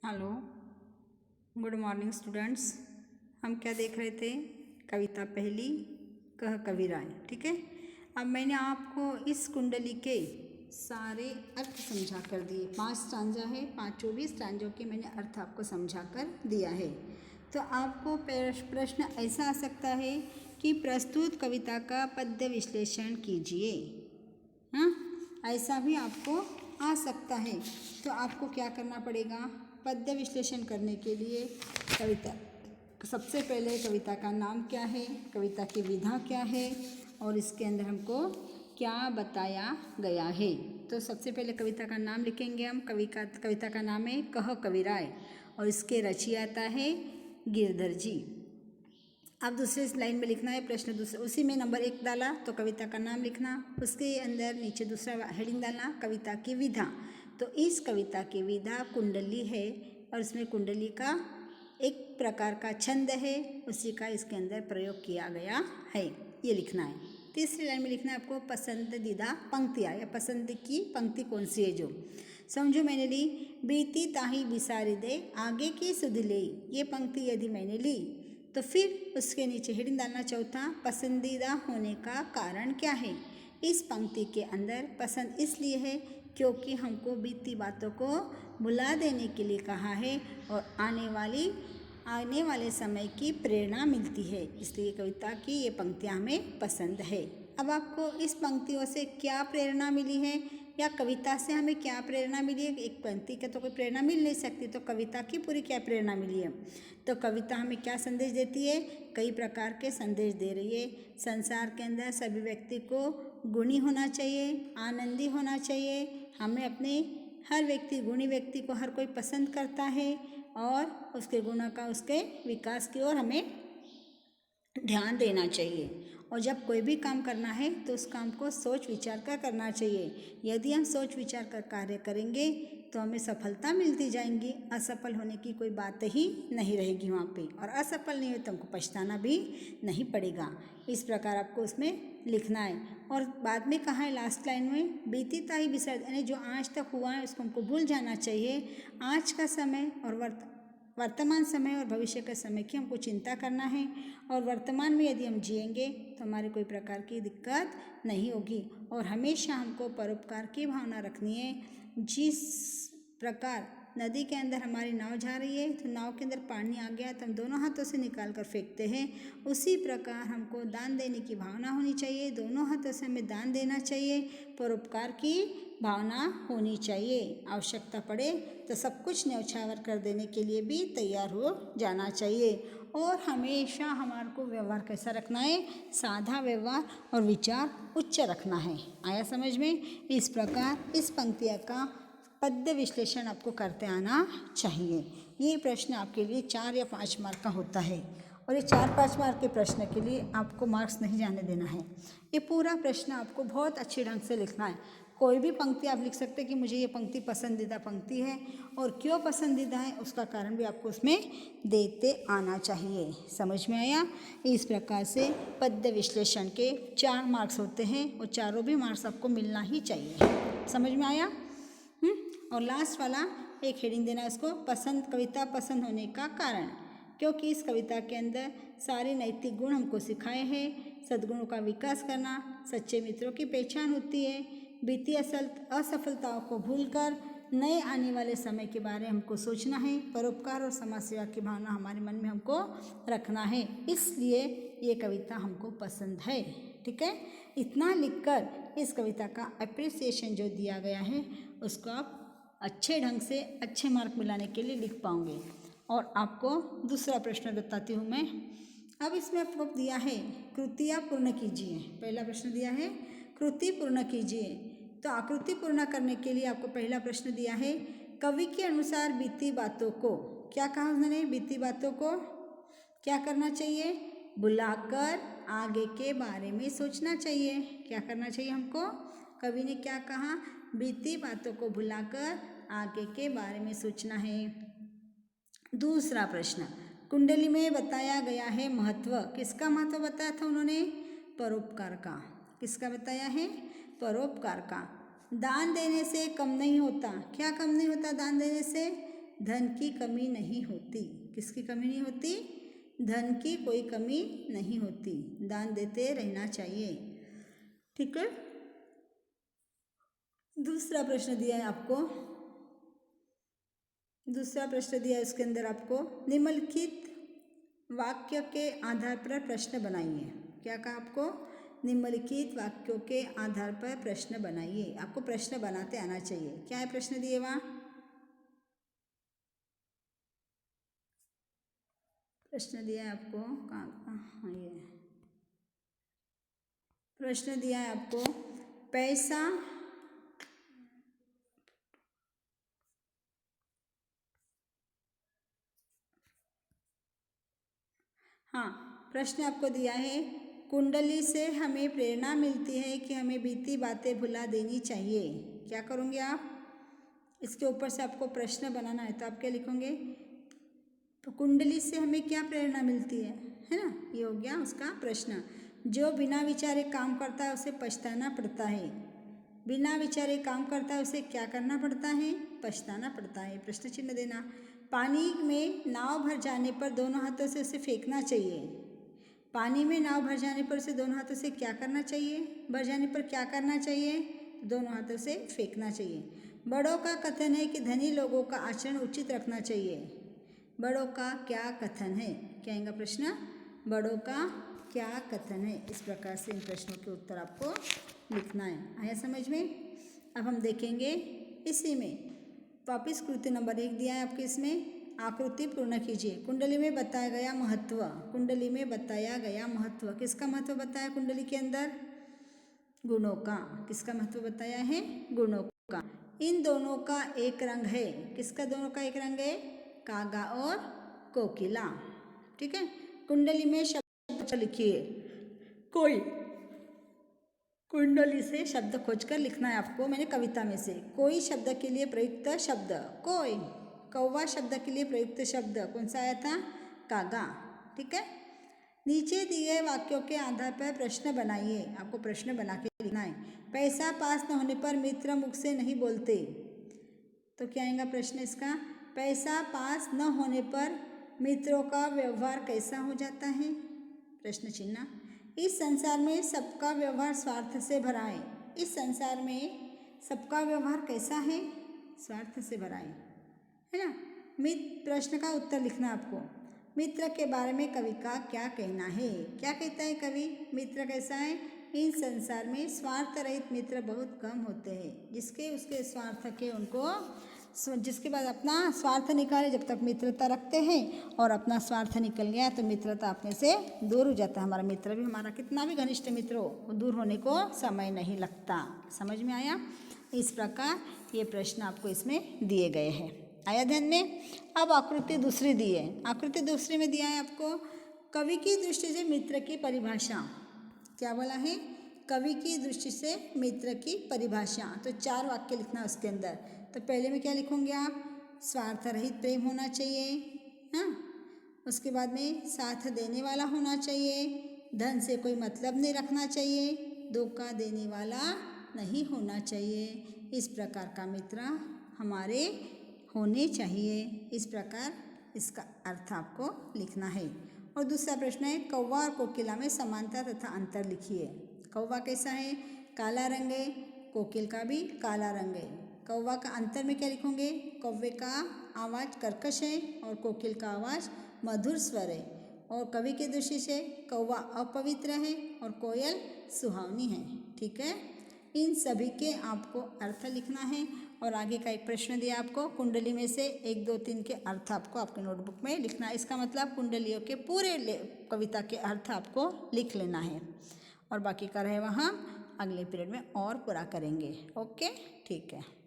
Hello, good morning students. हम क्या देख रहे थे? कविता पहली, कह कबीराय। ठीक है। अब मैंने आपको इस कुंडली के सारे अर्थ समझा कर दिए। 5 स्टांजा है, 5 स्टांजों के मैंने अर्थ आपको समझा कर दिया है। तो आपको प्रश्न ऐसा आ सकता है कि प्रस्तुत कविता का पद्य विश्लेषण कीजिए। हाँ, ऐसा भी आपको आ सकता है। तो आपको क्या करना पड़ेगा? पद्य विश्लेषण करने के लिए कविता, सबसे पहले कविता का नाम क्या है, कविता की विधा क्या है और इसके अंदर हमको क्या बताया गया है। तो सबसे पहले कविता का नाम लिखेंगे हम। कविता का नाम है कह कबीराय और इसके रचयिता है गिरधर जी। अब दूसरे लाइन में लिखना है प्रश्न दूसरे, उसी में नंबर 1 डाला तो कविता का नाम लिखना, उसके अंदर नीचे दूसरा हेडिंग डालना कविता की विधा। तो इस कविता की विधा कुंडली है और इसमें कुंडली का एक प्रकार का छंद है, उसी का इसके अंदर प्रयोग किया गया है, ये लिखना है। तीसरी लाइन में लिखना है आपको पसंदीदा पंक्तियाँ या पसंद की पंक्ति कौन सी है। जो समझो मैंने ली, बीती ताही बिसारी दे आगे की सुध ले, ये पंक्ति यदि मैंने ली तो फिर उसके नीचे हेडिंग डालना चौथा, पसंदीदा होने का कारण क्या है। इस पंक्ति के अंदर पसंद इसलिए है क्योंकि हमको बीती बातों को भुला देने के लिए कहा है और आने वाले समय की प्रेरणा मिलती है, इसलिए कविता की ये पंक्तियाँ हमें पसंद है। अब आपको इस पंक्तियों से क्या प्रेरणा मिली है या कविता से हमें क्या प्रेरणा मिली है? एक पंक्ति के तो कोई प्रेरणा मिल नहीं सकती, तो कविता की पूरी क्या प्रेरणा मिली है? तो कविता हमें क्या संदेश देती है? कई प्रकार के संदेश दे रही है। संसार के अंदर सभी व्यक्ति को गुणी होना चाहिए, आनंदी होना चाहिए। हमें अपने हर व्यक्ति, गुणी व्यक्ति को हर कोई पसंद करता है और उसके गुणों का, उसके विकास की ओर हमें ध्यान देना चाहिए। और जब कोई भी काम करना है तो उस काम को सोच विचार कर करना चाहिए। यदि हम सोच विचार कर कार्य करेंगे तो हमें सफलता मिलती जाएंगी, असफल होने की कोई बात ही नहीं रहेगी वहाँ पे, और असफल नहीं हो तो हमको पछताना भी नहीं पड़ेगा। इस प्रकार आपको उसमें लिखना है। और बाद में कहा है लास्ट लाइन में, बीती ताही बिसर, यानी जो आज तक हुआ है उसको हमको भूल जाना चाहिए। आज का समय और वर्तमान समय और भविष्य के समय की हमको चिंता करना है, और वर्तमान में यदि हम जिएंगे तो हमारे कोई प्रकार की दिक्कत नहीं होगी। और हमेशा हमको परोपकार की भावना रखनी है। जिस प्रकार नदी के अंदर हमारी नाव जा रही है तो नाव के अंदर पानी आ गया तो हम दोनों हाथों से निकाल कर फेंकते हैं, उसी प्रकार हमको दान देने की भावना होनी चाहिए। दोनों हाथों से हमें दान देना चाहिए, परोपकार की भावना होनी चाहिए। आवश्यकता पड़े तो सब कुछ न्यौछावर कर देने के लिए भी तैयार हो जाना चाहिए। और हमेशा हमारे को व्यवहार कैसा रखना है? साधा व्यवहार और विचार उच्च रखना है। आया समझ में? इस प्रकार इस पंक्तियों का पद्य विश्लेषण आपको करते आना चाहिए। ये प्रश्न आपके लिए 4 या 5 मार्क का होता है और ये 4-5 मार्क के प्रश्न के लिए आपको मार्क्स नहीं जाने देना है। ये पूरा प्रश्न आपको बहुत अच्छे ढंग से लिखना है। कोई भी पंक्ति आप लिख सकते हैं कि मुझे ये पंक्ति पसंदीदा पंक्ति है, और क्यों पसंदीदा है उसका कारण भी आपको उसमें देते आना चाहिए। समझ में आया? इस प्रकार से पद्य विश्लेषण के 4 मार्क्स होते हैं और चारों भी मार्क्स आपको मिलना ही चाहिए। समझ में आया? और लास्ट वाला एक हेडिंग देना इसको, पसंद, कविता पसंद होने का कारण, क्योंकि इस कविता के अंदर सारे नैतिक गुण हमको सिखाए हैं। सद्गुणों का विकास करना, सच्चे मित्रों की पहचान होती है, बीती असफलताओं को भूलकर नए आने वाले समय के बारे में हमको सोचना है, परोपकार और समाज सेवा की भावना हमारे मन में हमको रखना है, इसलिए ये कविता हमको पसंद है। ठीक है। इतना लिखकर इस कविता का अप्रिसिएशन जो दिया गया है उसको आप अच्छे ढंग से अच्छे मार्क मिलाने के लिए लिख पाओगे। और आपको दूसरा प्रश्न बताती हूँ मैं। अब इसमें आपको दिया है कृतियाँ पूर्ण कीजिए। पहला प्रश्न दिया है कृति पूर्ण कीजिए। तो आकृति पूर्ण करने के लिए आपको पहला प्रश्न दिया है, कवि के अनुसार बीती बातों को, क्या कहा उन्होंने? बीती बातों को क्या करना चाहिए? बुलाकर आगे के बारे में सोचना चाहिए। क्या करना चाहिए हमको? कवि ने क्या कहा? बीती बातों को भुलाकर आगे के बारे में सोचना है। दूसरा प्रश्न, कुंडली में बताया गया है महत्व, किसका महत्व बताया था उन्होंने? परोपकार का। किसका बताया है? परोपकार का। दान देने से कम नहीं होता। क्या कम नहीं होता दान देने से? धन की कमी नहीं होती। किसकी कमी नहीं होती? धन की कोई कमी नहीं होती। दान देते रहना चाहिए। ठीक है। दूसरा प्रश्न दिया है आपको। दूसरा प्रश्न दिया है, उसके अंदर आपको निम्नलिखित वाक्य के आधार पर प्रश्न बनाइए। क्या कहा आपको? निम्नलिखित वाक्यों के आधार पर प्रश्न बनाइए। आपको प्रश्न बनाते आना चाहिए। क्या है प्रश्न दिए वहाँ? प्रश्न दिया है आपको, कहाँ? हाँ, ये प्रश्न दिया है आपको, पैसा हाँ, प्रश्न आपको दिया है, कुंडली से हमें प्रेरणा मिलती है कि हमें बीती बातें भुला देनी चाहिए। क्या करोगे आप? इसके ऊपर से आपको प्रश्न बनाना है, तो आप क्या लिखोगे? तो कुंडली से हमें क्या प्रेरणा मिलती है ना? ये हो गया उसका प्रश्न। जो बिना विचारे काम करता है उसे पछताना पड़ता है। बिना विचारे काम करता है उसे क्या करना पड़ता है? पछताना पड़ता है। प्रश्न चिन्ह देना। पानी में नाव भर जाने पर दोनों हाथों से उसे फेंकना चाहिए। पानी में नाव भर जाने पर उसे दोनों हाथों से क्या करना चाहिए? भर जाने पर क्या करना चाहिए? दोनों हाथों से फेंकना चाहिए। बड़ों का कथन है कि धनी लोगों का आचरण उचित रखना चाहिए। बड़ों का क्या कथन है? क्या आएगा प्रश्न? बड़ों का क्या कथन है? इस प्रकार से इन प्रश्नों के उत्तर आपको लिखना है। आया समझ में? अब हम देखेंगे इसी में वापिस कृति नंबर 1 दिया है आपके, इसमें आकृति पूर्ण कीजिए। कुंडली में बताया गया महत्व। कुंडली में बताया गया महत्व। किसका महत्व बताया कुंडली के अंदर? गुणों का। किसका महत्व बताया है? गुणों का। इन दोनों का एक रंग है। किसका दोनों का एक रंग है? कागा और कोकिला। ठीक है। कुंडली में शब्द लिखिए। कोई कुंडली से शब्द खोजकर लिखना है आपको। मैंने कविता में से कोई शब्द के लिए प्रयुक्त शब्द कोई। कौवा शब्द के लिए प्रयुक्त शब्द कौन सा आया था? कागा। ठीक है। नीचे दिए वाक्यों के आधार पर प्रश्न बनाइए। आपको प्रश्न बना के लिखना है। पैसा पास न होने पर मित्र मुख से नहीं बोलते। तो क्या आएगा प्रश्न इसका? पैसा पास न होने पर मित्रों का व्यवहार कैसा हो जाता है? प्रश्न चिन्ह। इस संसार में सबका व्यवहार स्वार्थ से भरा है। इस संसार में सबका व्यवहार कैसा है? स्वार्थ से भरा है ना? मित्र प्रश्न का उत्तर लिखना आपको। मित्र के बारे में कवि का क्या कहना है? क्या कहता है कवि? मित्र कैसा है? इन संसार में स्वार्थ रहित मित्र बहुत कम होते हैं। जिसके उसके स्वार्थ के उनको जिसके बाद अपना स्वार्थ निकाले जब तक मित्रता रखते हैं, और अपना स्वार्थ निकल गया तो मित्रता अपने से दूर हो जाता है। हमारा मित्र भी, हमारा कितना भी घनिष्ठ मित्र हो, दूर होने को समय नहीं लगता। समझ में आया? इस प्रकार ये प्रश्न आपको इसमें दिए गए हैं। आया ध्यान में? अब आकृति दूसरी दी है। आकृति दूसरी में दिया है आपको, कवि की दृष्टि से मित्र की परिभाषा। क्या बोला है? कवि की दृष्टि से मित्र की परिभाषा। तो 4 वाक्य लिखना उसके अंदर। तो पहले में क्या लिखोगे आप? स्वार्थ रहित प्रेम होना चाहिए। हाँ। उसके बाद में साथ देने वाला होना चाहिए। धन से कोई मतलब नहीं रखना चाहिए। धोखा देने वाला नहीं होना चाहिए। इस प्रकार का मित्र हमारे होने चाहिए। इस प्रकार इसका अर्थ आपको लिखना है। और दूसरा प्रश्न है, कौवा और कोकिला में समानता तथा अंतर लिखिए। कौवा कैसा है? काला रंग है। कोकिल का भी काला रंग है। कौवा का अंतर में क्या लिखोगे? कौवे का आवाज़ कर्कश है और कोकिल का आवाज़ मधुर स्वर है। और कवि की दृष्टि से कौवा अपवित्र है और कोयल सुहावनी है। ठीक है। इन सभी के आपको अर्थ लिखना है। और आगे का एक प्रश्न दिया आपको, कुंडली में से 1, 2, 3 के अर्थ आपको आपके नोटबुक में लिखना है। इसका मतलब कुंडलियों के पूरे कविता के अर्थ आपको लिख लेना है। और बाकी का रहे वहाँ अगले पीरियड में और पूरा करेंगे। ओके, ठीक है।